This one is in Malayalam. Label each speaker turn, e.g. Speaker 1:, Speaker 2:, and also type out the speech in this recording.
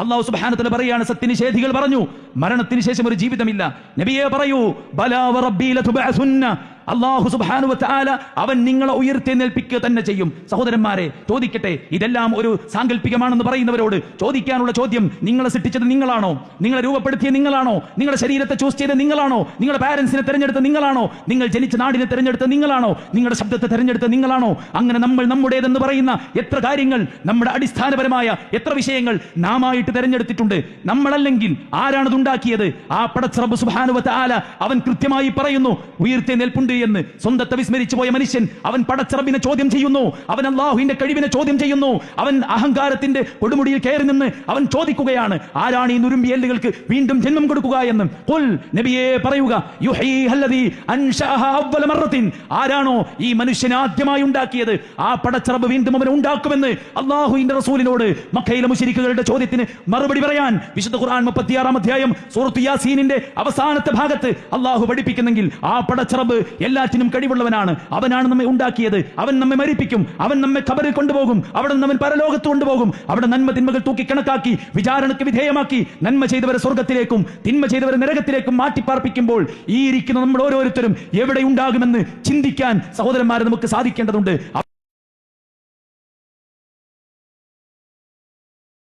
Speaker 1: അല്ലാഹു സുബ്ഹാനഹു വ തആല പറയാണ്, സത്യനിഷേധികൾ പറഞ്ഞു മരണത്തിന് ശേഷം ഒരു ജീവിതമില്ല. നബിയെ പറയൂ, ബലാ വറബ്ബി ലതുബഅസുന്ന, അല്ലാഹു സുബ്ഹാനഹു വ തആല അവൻ നിങ്ങളെ ഉയർത്തെഴുന്നേൽപ്പിക്കുക തന്നെ ചെയ്യും. സഹോദരന്മാരെ, ചോദിക്കട്ടെ, ഇതെല്ലാം ഒരു സാങ്കല്പികമാണെന്ന് പറയുന്നവരോട് ചോദിക്കാനുള്ള ചോദ്യം, നിങ്ങളെ സൃഷ്ടിച്ചത് നിങ്ങളാണോ? നിങ്ങളെ രൂപപ്പെടുത്തിയത് നിങ്ങളാണോ? നിങ്ങളുടെ ശരീരത്തെ ചൂസ് ചെയ്തത് നിങ്ങളാണോ? നിങ്ങളുടെ പാരന്റ്സിനെ തെരഞ്ഞെടുത്ത നിങ്ങളാണോ? നിങ്ങൾ ജനിച്ച നാടിനെ തെരഞ്ഞെടുത്ത നിങ്ങളാണോ? നിങ്ങളുടെ ശബ്ദത്തെ തെരഞ്ഞെടുത്ത നിങ്ങളാണോ? അങ്ങനെ നമ്മൾ നമ്മുടേതെന്ന് പറയുന്ന എത്ര കാര്യങ്ങൾ, നമ്മുടെ അടിസ്ഥാനപരമായ എത്ര വിഷയങ്ങൾ നാമായിട്ട് തെരഞ്ഞെടുത്തിട്ടുണ്ട്. നമ്മളല്ലെങ്കിൽ ആരാണത് ഉണ്ടാക്കിയത്? ആ പടച്ച റബ്ബ് സുബ്ഹാനഹു വ തആല അവൻ കൃത്യമായി പറയുന്നു ഉയർത്തെഴുന്നേൽപ്പുണ്ട് എന്ന്. സ്വന്തത്തെ വിസ്മരിച്ചു പോയ മനുഷ്യൻ അവൻ പടച്ച റബ്ബിനെ ചോദ്യം ചെയ്യുന്നു, അവൻ അല്ലാഹുവിന്റെ കഴിവിനെ ചോദ്യം ചെയ്യുന്നു. അവൻ അഹങ്കാരത്തിന്റെ കൊടുമുടിയിൽ കയറി നിന്ന് അവൻ ചോദിക്കുകയാണ്, ആരാണ് ഈ നുരുമ്പിയല്ലുകൾക്ക് വീണ്ടും ജന്മം കൊടുക്കുക എന്ന്. ഖുൽ, നബിയെ പറയുക, യുഹീഹല്ലദീ അൻശഅഹ അവ്വല മറത്തിൻ, ആരാണോ ഈ മനുഷ്യനെ ആദ്യമായി ഉണ്ടാക്കിയത് ആ പടച്ച റബ്ബ് വീണ്ടും അവനെ ഉണ്ടാക്കുമെന്ന് അല്ലാഹുവിന്റെ റസൂലിനോട് മക്കയിലെ മുശ്രിക്കുകളുടെ ചോദ്യത്തിന് മറുപടി പറയാൻ വിശുദ്ധ ഖുർആൻ 36 അധ്യായം സൂറത്ത് യാസീനിന്റെ അവസാനത്തെ ഭാഗത്ത് അല്ലാഹു പഠിപ്പിക്കുന്നെങ്കിൽ ആ പടച്ച റബ്ബ് എല്ലാറ്റിനും കഴിവുള്ളവനാണ്. അവനാണ് നമ്മെ ഉണ്ടാക്കിയത്, അവൻ നമ്മെ മരിപ്പിക്കും, അവൻ നമ്മെ ഖബറിൽ കൊണ്ടുപോകും, അവിടെ നിന്ന് അവൻ പരലോകത്ത് കൊണ്ടുപോകും. അവിടെ നന്മ തിന്മകൾ തൂക്കി കണക്കാക്കി വിചാരണയ്ക്ക് വിധേയമാക്കി നന്മ ചെയ്തവരെ സ്വർഗത്തിലേക്കും തിന്മ ചെയ്തവരെ നരകത്തിലേക്കും മാറ്റിപ്പാർപ്പിക്കുമ്പോൾ ഈ ഇരിക്കുന്ന നമ്മൾ ഓരോരുത്തരും എവിടെ ഉണ്ടാകുമെന്ന് ചിന്തിക്കാൻ സഹോദരന്മാരെ നമുക്ക് സാധിക്കേണ്ടതുണ്ട്.